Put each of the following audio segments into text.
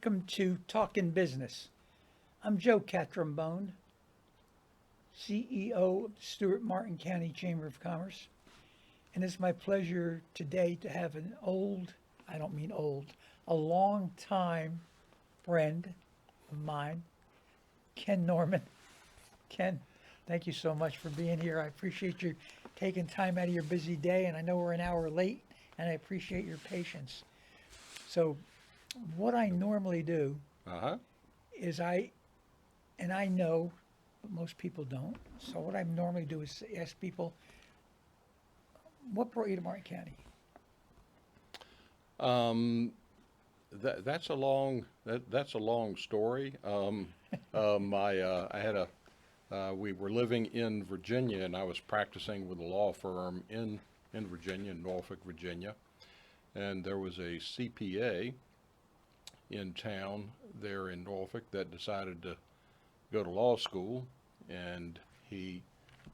Welcome to Talkin Business. I'm Joe Catrambone, CEO of the Stewart Martin County Chamber of Commerce. And it's my pleasure today to have an I don't mean old, a long time friend of mine, Ken Norman. Ken, thank you so much for being here. I appreciate you taking time out of your busy day, and I know we're an hour late, and I appreciate your patience. So what I normally do is I know, but most people don't. So what I normally do is ask people, what brought you to Martin County? That's a long story. We were living in Virginia, and I was practicing with a law firm in Virginia, Norfolk, Virginia, and there was a CPA in town there in Norfolk that decided to go to law school, and he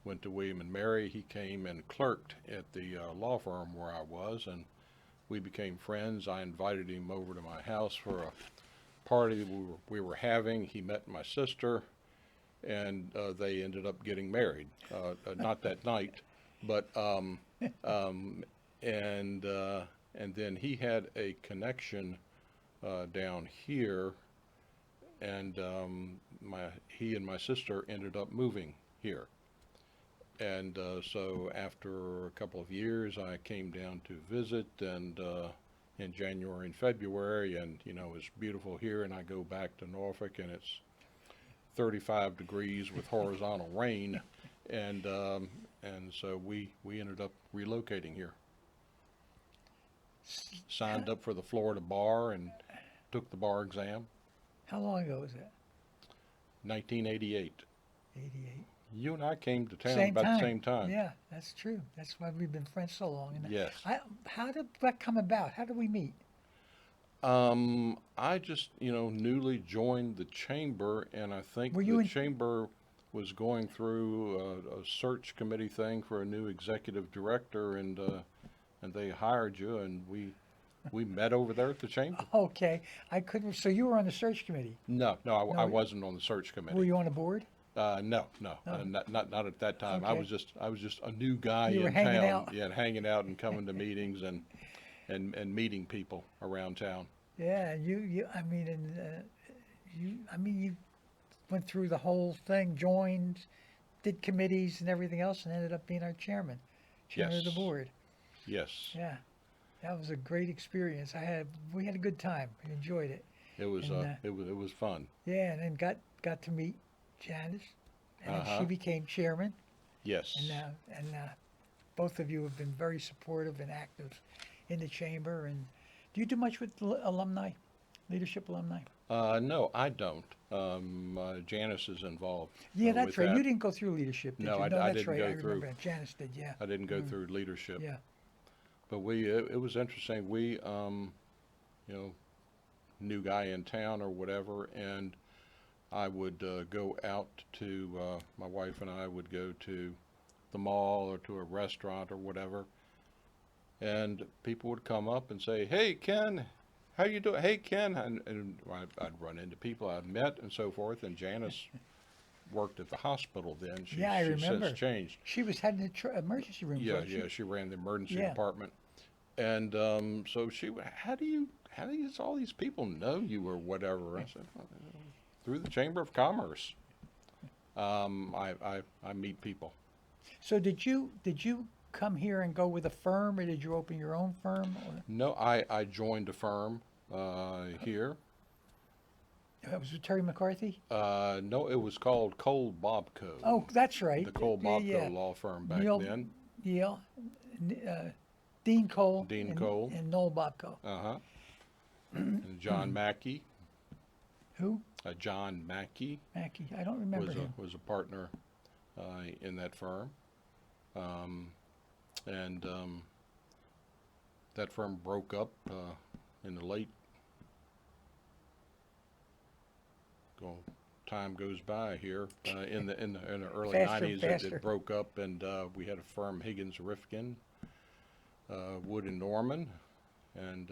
went to William and Mary. He came and clerked at the law firm where I was, and we became friends. I invited him over to my house for a party we were having. He met my sister, and they ended up getting married. Not that night, but and then he had a connection down here, and he and my sister ended up moving here. And so after a couple of years, I came down to visit, and in January and February, and it's beautiful here, and I go back to Norfolk, and it's 35 degrees with horizontal rain, and so we ended up relocating here. Signed up for the Florida bar and took the bar exam. How long ago was that? 1988. 88. You and I came to town Same about time. the same time. Yeah, that's true. That's why we've been friends so long. And Yes. How did that come about? How did we meet? I just, newly joined the chamber, and I think Were you the in? chamber was going through a search committee thing for a new executive director, and they hired you, and we met over there at the chamber. Okay, I couldn't. So you were on the search committee. No, No. I wasn't on the search Were committee. you on the board? No, Oh. not at that time. Okay. I was just a new guy You were in hanging town. out. Yeah, and hanging out and coming to meetings and meeting people around town. Yeah, I mean, you went through the whole thing, joined, did committees and everything else, and ended up being our chairman of the Yes. board. Yes. Yeah, that was a great experience. We had a good time. We enjoyed it. It was And, it was fun. Yeah, and then got to meet Janice, and then she Uh-huh. became chairman. Yes. And both of you have been very supportive and active in the chamber. And do you do much with alumni, leadership alumni? No, I don't. Janice is involved. Yeah, with that's right. that. You didn't go through leadership, did No, you? I No, that's didn't right. go I through. remember that. Janice did, yeah. I didn't go Mm. through leadership. Yeah. But it was interesting. We, new guy in town or whatever, and I would go out to, my wife and I would go to the mall or to a restaurant or whatever, and people would come up and say, "Hey, Ken, how you doing? Hey, Ken," and I'd run into people I'd met and so forth, and Janice worked at the hospital then. Yeah, I She's remember. since changed. She was heading the emergency room. Yeah, wasn't yeah, she ran the emergency Yeah. department. And so how do all these people know you or whatever? I said, "Well, through the Chamber of Commerce. I meet people. So did you come here and go with a firm, or did you open your own firm? Or No, I joined a firm here. was it Terry McCarthy? No, it was called Cole Bobco. Oh, that's right. The Cole Yeah, Bobco yeah. law firm back Neil, then. Yeah, Dean Cole. Dean and, Cole. and Noel Bobco. Uh-huh. And John Mackey. Who? John Mackey Mackey. I don't remember him. was a partner in that firm. And that firm broke up in the late time goes by here in the early Faster, 90s. faster. It broke up, and we had a firm, Higgins Rifkin, Wood and Norman, and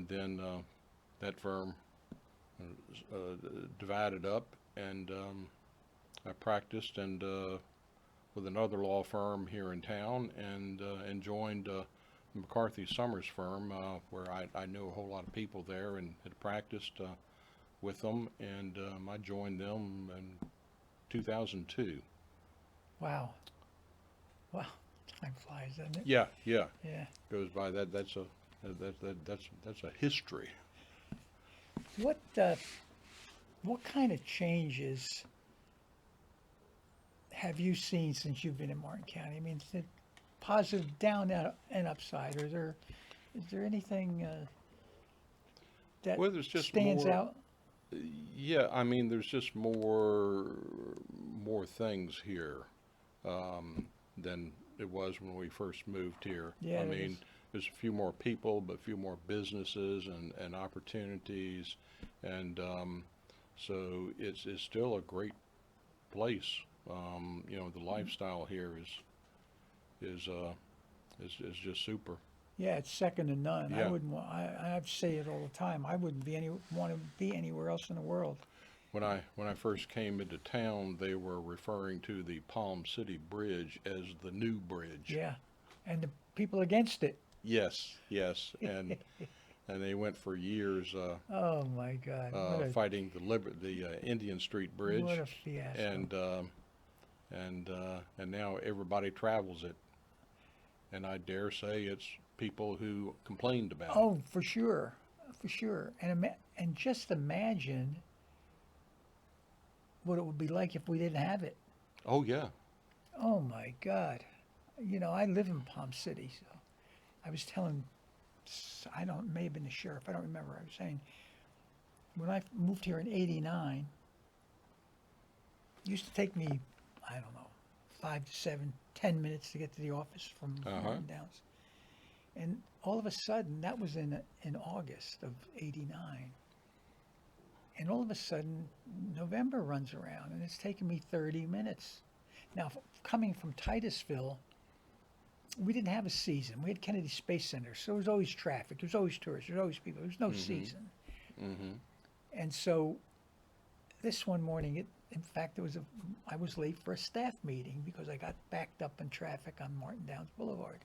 then that firm divided up, and I practiced and with another law firm here in town, and joined McCarthy Summers firm, where I knew a whole lot of people there and had practiced with them, and I joined them in 2002. Wow. Wow. Time flies, doesn't it? Yeah, yeah, Yeah. goes by. That's a history. What kind of changes have you seen since you've been in Martin County? I mean, is it positive down and upside, or is there anything that Well, there's just stands more. out? Yeah, I mean, there's just more things here than it was when we first moved here. Yeah, I there mean, is. there's a few more people, but a few more businesses and opportunities, and so it's still a great place. The lifestyle here is just super. Yeah, it's second to none. I Yeah. wouldn't want. I say it all the time. I wouldn't want to be anywhere else in the world. When I first came into town, they were referring to the Palm City Bridge as the new bridge. Yeah, and the people against it. Yes, yes, and they went for years Oh my God! fighting the Indian Street Bridge, What a fiasco! and now everybody travels it, and I dare say it's people who complained about it. Oh, for sure, for sure. And just imagine what it would be like if we didn't have it. Oh yeah, Oh my God! I live in Palm City, so I was telling, I don't, may have been the sheriff. I don't remember. I was saying when I moved here in '89, it used to take me, I don't know, 5 to 7, 10 minutes to get to the office from Martin Downs. And all of a sudden, that was in August of '89. And all of a sudden, November runs around, and it's taken me 30 minutes. Now, coming from Titusville, we didn't have a season. We had Kennedy Space Center, so there was always traffic. There was always tourists. There was always people. There was no season. mm-hmm. And so, this one morning, in fact, I was late for a staff meeting because I got backed up in traffic on Martin Downs Boulevard.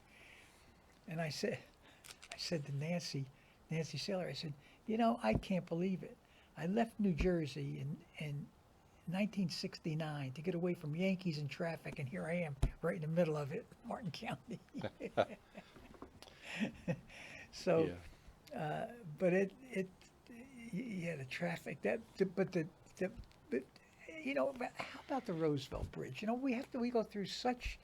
And I said to Nancy Saylor, I said, I can't believe it. I left New Jersey in 1969 to get away from Yankees and traffic, and here I am right in the middle of it, Martin County. So, Yeah. but yeah, the traffic, but how about the Roosevelt Bridge? We go through such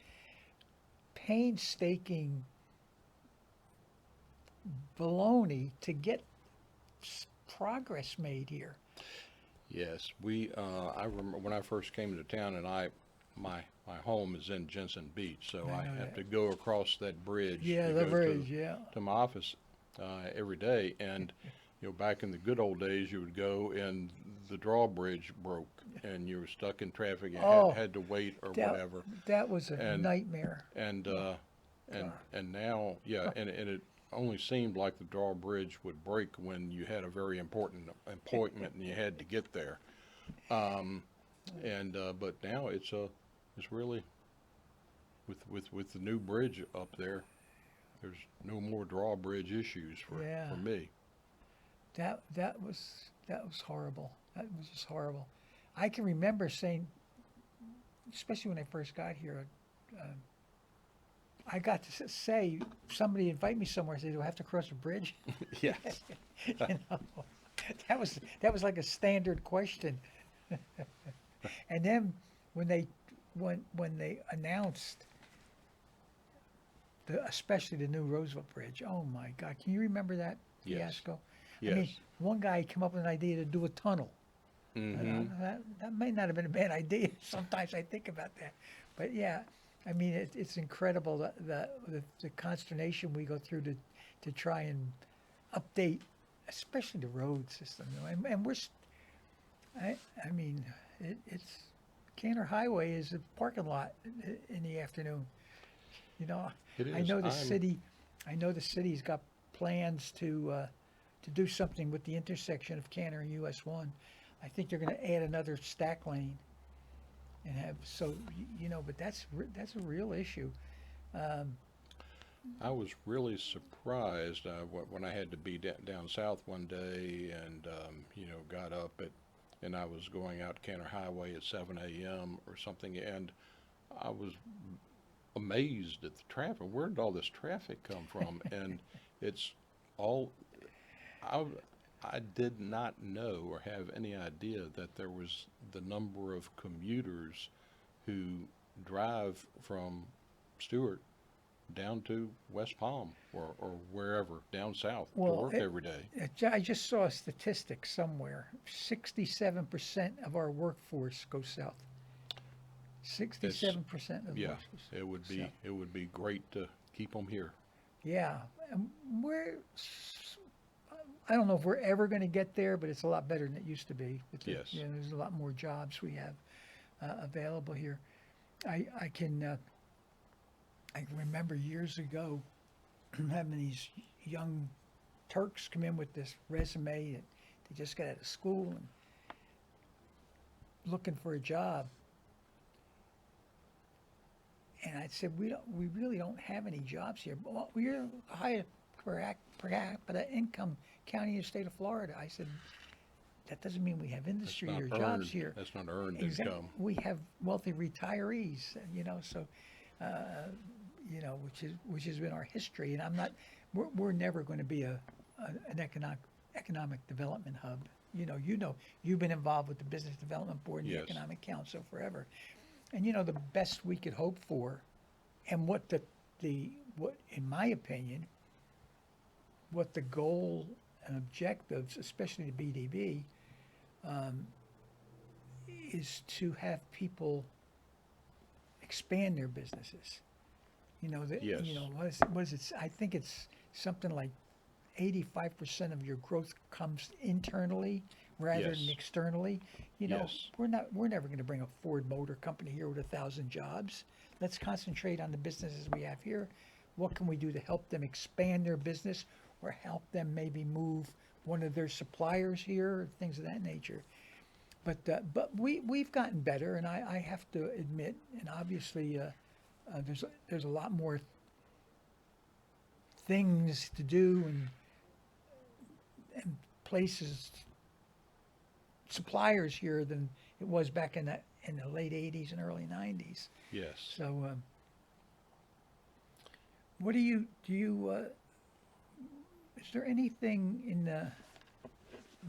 painstaking baloney to get progress made here. Yes, I remember when I first came to town, and my home is in Jensen Beach, so I I know have that. to go across that bridge. Yeah, to the go bridge, yeah. to my office every day, and back in the good old days, you would go and the drawbridge broke, and you were stuck in traffic and Oh, had to wait or That, whatever. that was a And- nightmare. And now, yeah, and it only seemed like the drawbridge would break when you had a very important appointment and you had to get there. But now it's really with the new bridge up there, there's no more drawbridge issues for me. That was horrible. That was just horrible. I can remember saying, especially when I first got here, I got to say, somebody invite me somewhere, say, do I have to cross a bridge? Yes. That was like a standard question. And then when they announced especially the new Roosevelt Bridge, oh my God, can you remember that Yes. fiasco? Yes. I mean, one guy came up with an idea to do a tunnel. Mm-hmm. That may not have been a bad idea. Sometimes I think about that, but yeah, I mean it's incredible the consternation we go through to try and update, especially the road system. And I mean it's Canner Highway is a parking lot in the afternoon. It I is. know the city. I know the city's got plans to to do something with the intersection of Canner and US 1. I think they're going to add another stack lane and have, so, but that's a real issue. I was really surprised when I had to be down south one day and, got up and I was going out Canner Highway at 7 a.m. or something, and I was amazed at the traffic. Where did all this traffic come from? And it's all, I did not know or have any idea that there was the number of commuters who drive from Stewart down to West Palm or wherever down south to work every day. I just saw a statistic somewhere. 67% of our workforce goes south. 67% of the Yeah, workforce. it would be great to keep them here. Yeah, and I don't know if we're ever going to get there, but it's a lot better than it used to be. Yes. There's a lot more jobs we have available here. I can remember years ago having these young Turks come in with this resume that they just got out of school and looking for a job. And I said, we really don't have any jobs here. Well, we're a high per capita income county in the state of Florida. I said, that doesn't mean we have industry or jobs here. That's not earned income. We have wealthy retirees, so, which has been our history. And we're never going to be an economic development hub. You've been involved with the Business Development Board and the Yes. Economic Council forever. And the best we could hope for, and what in my opinion, what the goal and objectives, especially the BDB, is to have people expand their businesses. Yes. What is it? I think it's something like 85% of your growth comes internally rather Yes. than externally. Yes. We're never going to bring a Ford Motor Company here with 1,000 jobs. Let's concentrate on the businesses we have here. What can we do to help them expand their business or help them maybe move one of their suppliers here, things of that nature. But we've gotten better, and I have to admit, and obviously there's a lot more things to do and places, suppliers here than it was back in the late 80s and early 90s. Yes. So what do you is there anything in the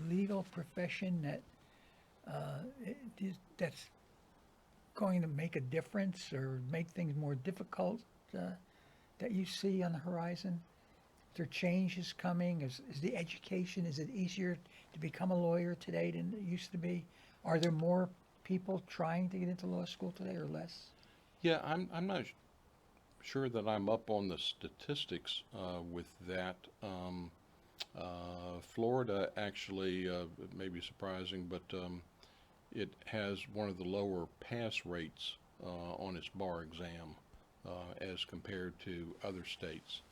legal profession that's going to make a difference or make things more difficult that you see on the horizon? Is there changes coming? Is the education, is it easier to become a lawyer today than it used to be? Are there more people trying to get into law school today or less? Yeah, I'm not sure that I'm up on the statistics with that. Florida actually, it may be surprising, but it has one of the lower pass rates on its bar exam as compared to other states.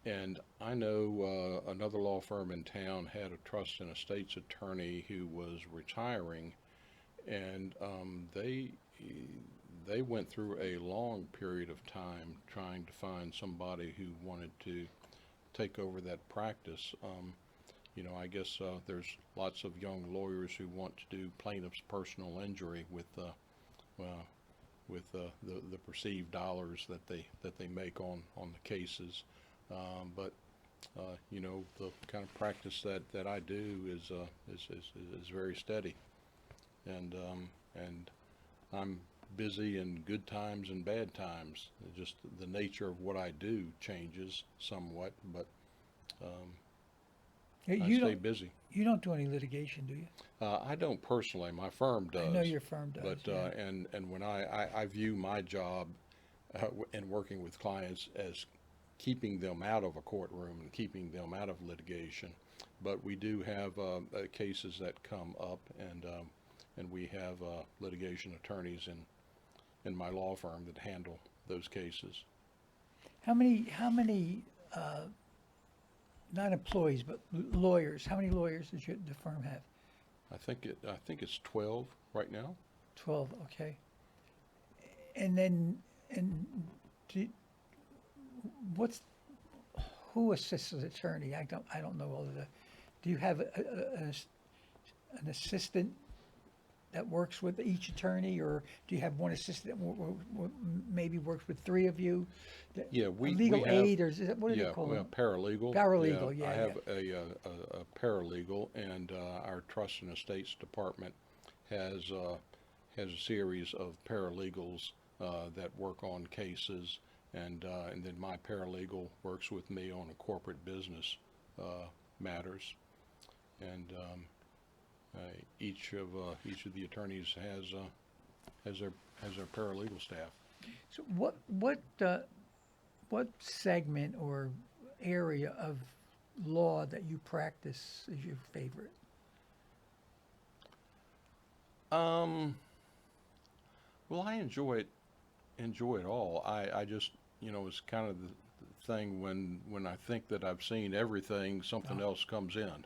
And I know another law firm in town had a trust and estates attorney who was retiring, and they went through a long period of time trying to find somebody who wanted to take over that practice. I guess there's lots of young lawyers who want to do plaintiff's personal injury with the perceived dollars that they make on the cases. But the kind of practice that I do is very steady, and I'm busy in good times and bad times. Just the nature of what I do changes somewhat, but I stay busy. You don't do any litigation, do you? I don't personally. My firm does. I know your firm does. But yeah. and when I view my job in working with clients as keeping them out of a courtroom and keeping them out of litigation, but we do have cases that come up, and we have litigation attorneys in my law firm that handle those cases. How many not employees, but lawyers. How many lawyers does the firm have? I think it's 12 right now. 12, okay. And then, and do, what's, who assists the attorney? I don't know all of the, do you have an assistant that works with each attorney, or do you have one assistant that maybe works with three of you? Yeah, A we legal have, aid, or is that, what do they yeah, call well, them? paralegal. Paralegal, I yeah, have a paralegal, and our trust and estates department has a series of paralegals that work on cases, and then my paralegal works with me on a corporate business matters, and each of the attorneys has their paralegal staff. So what segment or area of law that you practice is your favorite? Well, I enjoy it all. I just, it's kind of the thing when I think that I've seen everything, something else comes in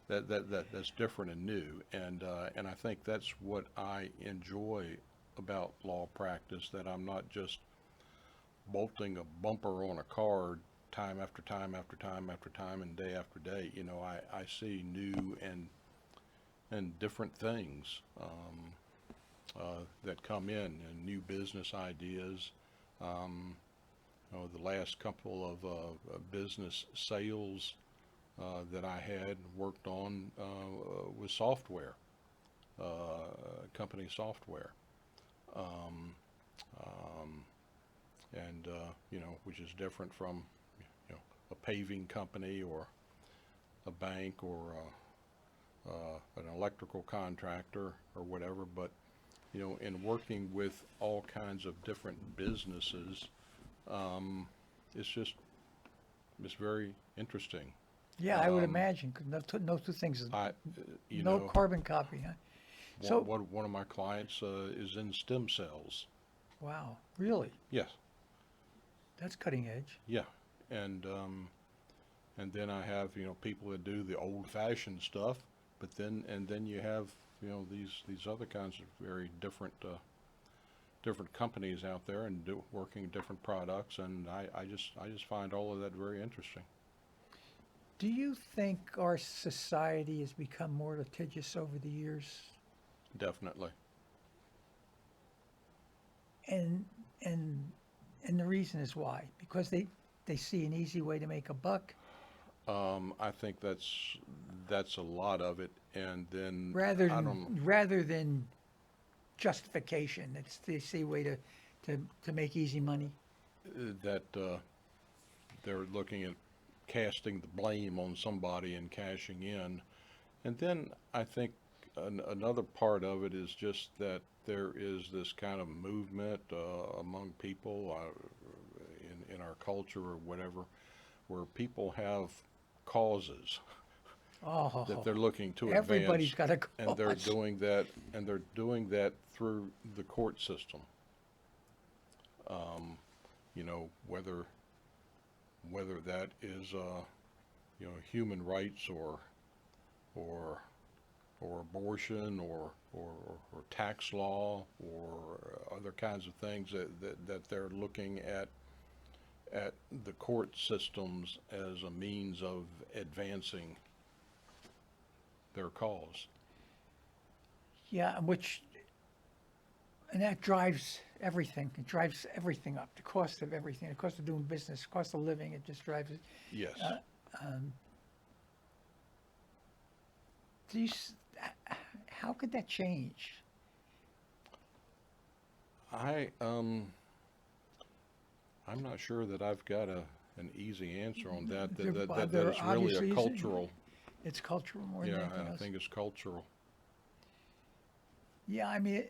that's different and new, and I think that's what I enjoy about law practice, that I'm not just bolting a bumper on a car time after time after time after time and day after day. I see new and different things that come in, and new business ideas. The last couple of business sales that I had worked on was software, company software, um, um, and which is different from a paving company or a bank or an electrical contractor or whatever. But in working with all kinds of different businesses, it's very interesting. Yeah, I would imagine, 'cause no two things, no Know, carbon copy, huh? So, one of my clients is in stem cells. wow, really? Yes, That's cutting edge. yeah, and then I have people that do the old-fashioned stuff, but then you have these other kinds of very different companies out there and working different products, and I just find all of that very interesting. Do you think our society has become more litigious over the years? Definitely. And and and the reason is why? Because they see an easy way to make a buck I think that's a lot of it, and then rather I than don't rather than justification. They see a way to make easy money. that they're looking at casting the blame on somebody and cashing in. And then I think another part of it is just that there is this kind of movement among people in our culture or whatever, where people have causes Oh, that they're looking to everybody's advance, got a and they're cause. doing that through the court system. Whether that is human rights or abortion or tax law or other kinds of things that they're looking at the court systems as a means of advancing their cause. Yeah, and that drives everything. It drives everything up. The cost of everything, the cost of doing business, cost of living. It just drives it. Yes. Do you, s- how could that change? I'm not sure that I've got an easy answer on that. That it's really obviously a cultural. It's cultural more than Yeah, anything I else. think it's cultural. Yeah, I mean,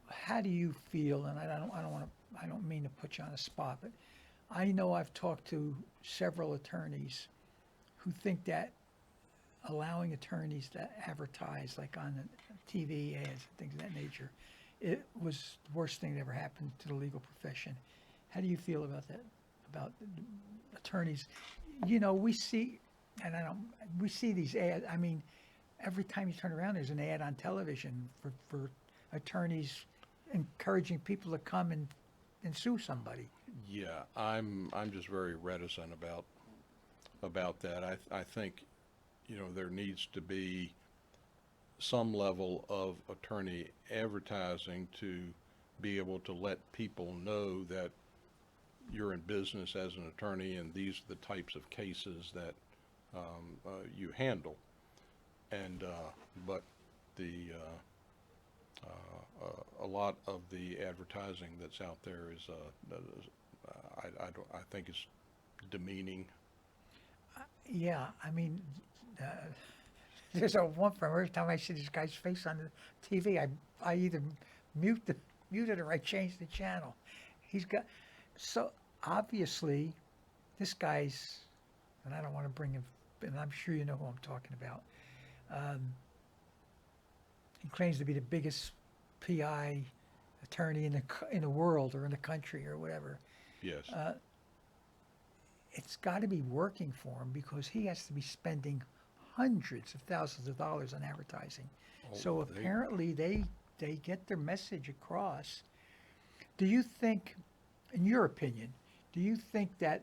how do you feel? And I don't mean to put you on a spot, but I know I've talked to several attorneys who think that allowing attorneys to advertise, like on the TV ads and things of that nature, it was the worst thing that ever happened to the legal profession. How do you feel about that? About attorneys you know, we see, and I don't, we see these ads. I mean, every time you turn around, there's an ad on television for attorneys encouraging people to come and sue somebody. Yeah, I'm just very reticent about that. I think, you know, there needs to be some level of attorney advertising to be able to let people know that you're in business as an attorney and these are the types of cases that you handle. And but the a lot of the advertising that's out there is I think it's demeaning. Yeah, I mean, uh, there's a one from every time I see this guy's face on the TV, I either mute it or I change the channel. He's got so obviously this guy's, and I don't want to bring him, and I'm sure you know who I'm talking about. He claims to be the biggest PI attorney in the world or in the country or whatever. Yes. It's got to be working for him because he has to be spending hundreds of thousands of dollars on advertising. Oh, So apparently they get their message across. Do you think, in your opinion, do you think that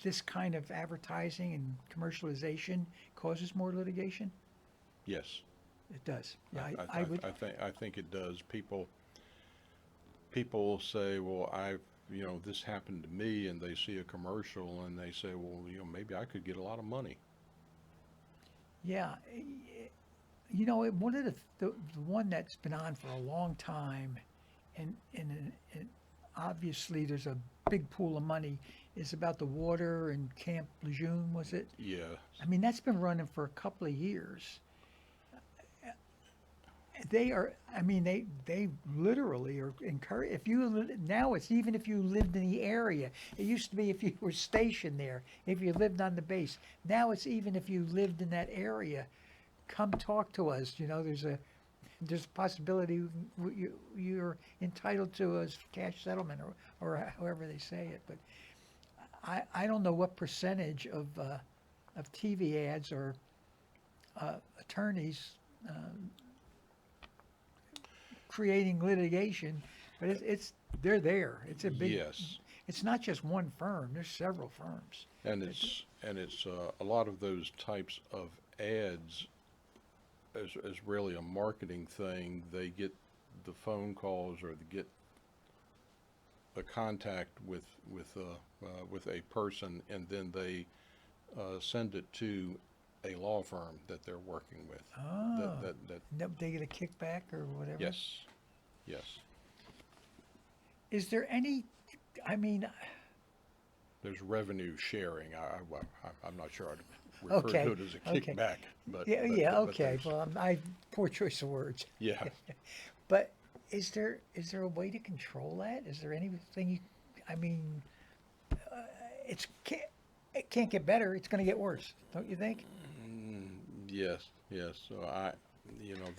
this kind of advertising and commercialization causes more litigation? Yes. It does. Yeah, I think it does. People say, well, you know, this happened to me, and they see a commercial and they say, well, you know, maybe I could get a lot of money. Yeah, you know, one of the one that's been on for a long time, and obviously there's a big pool of money, is about the water in Camp Lejeune, was it? Yeah. I mean, that's been running for a couple of years. They are, I mean, they literally are encouraged. Now it's even if you lived in the area. It used to be if you were stationed there, if you lived on the base. Now it's even if you lived in that area, come talk to us. You know, there's a possibility you're entitled to a cash settlement or however they say it. But I don't know what percentage of TV ads or attorneys creating litigation, but they're there. It's a big. Yes. It's not just one firm. There's several firms. And it's a lot of those types of ads is really a marketing thing. They get the phone calls or they get the contact with a person, and then they send it to a law firm that they're working with. Oh. That They get a kickback or whatever. yes, yes. Is there any? I mean, There's revenue sharing. I'm not sure I'd refer Okay, to it as a okay. kickback, but yeah, but okay. there's- Well, poor choice of words. yeah. But is there a way to control that? Is there anything you? I mean, it can't get better. It's going to get worse, don't you think? Yes, yes. So you know,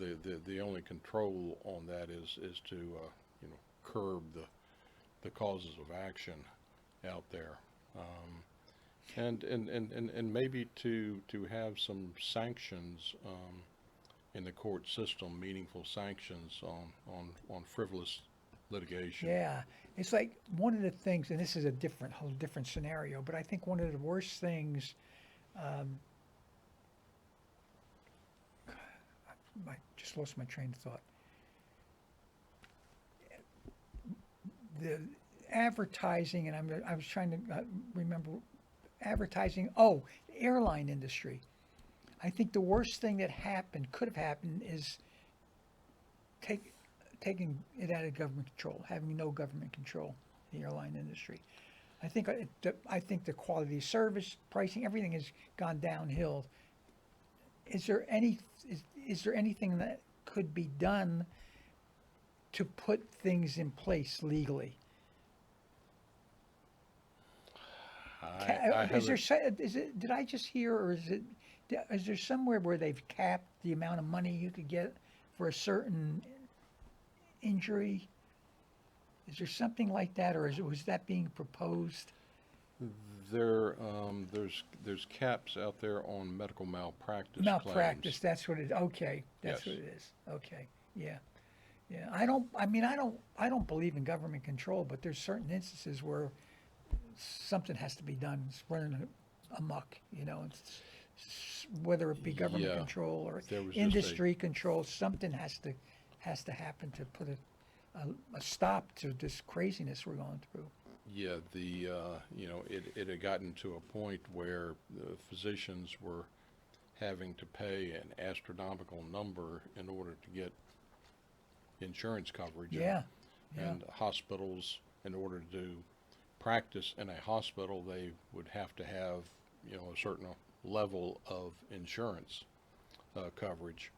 the only control on that is to you know, curb the causes of action out there, and maybe to have some sanctions in the court system, meaningful sanctions on frivolous litigation. Yeah, it's like one of the things, and this is a whole different scenario, but I think one of the worst things. I just lost my train of thought. The advertising, and I was trying to remember advertising. Oh, the airline industry. I think the worst thing that could have happened, is taking it out of government control, having no government control in the airline industry. I think the quality of service, pricing, everything has gone downhill. Is there anything that could be done to put things in place legally? Did I just hear, or is there somewhere where they've capped the amount of money you could get for a certain injury? Is there something like that, or was that being proposed? There's caps out there on medical malpractice Malpractice, claims. that's what it, okay, that's Yes. what it is, okay, yeah. Yeah, I don't believe in government control, but there's certain instances where something has to be done, it's running amok, whether it be government Yeah, control or there was just industry control, something has to happen to put a stop to this craziness we're going through. Yeah, it had gotten to a point where the physicians were having to pay an astronomical number in order to get insurance coverage. Yeah, yeah, And hospitals, in order to practice in a hospital, they would have to have, a certain level of insurance coverage.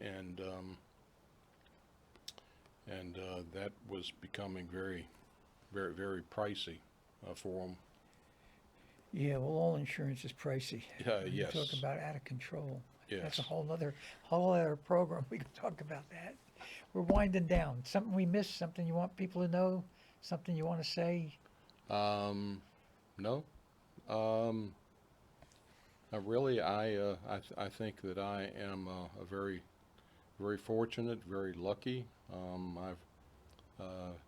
And, that was becoming very, very, very pricey for them. yeah, well, all insurance is pricey. You Yes. talk about out of control. That's a Yes. whole other program, we can talk about that. We're winding down, something we missed, something you want people to know, something you want to say? No. Really, I think that I am a very, very fortunate, very lucky.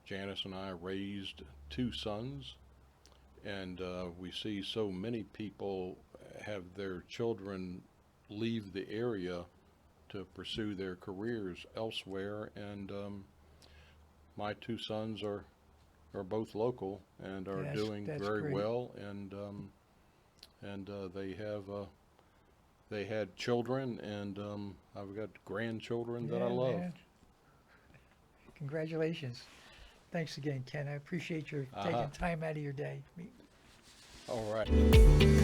Janice and I raised 2 sons, and we see so many people have their children leave the area to pursue their careers elsewhere, and my 2 sons are both local and are doing That's very great. well, and they had children, and I've got grandchildren that I Yeah, love. man. Congratulations. Thanks again, Ken. I appreciate your Uh-huh. taking time out of your day. All right.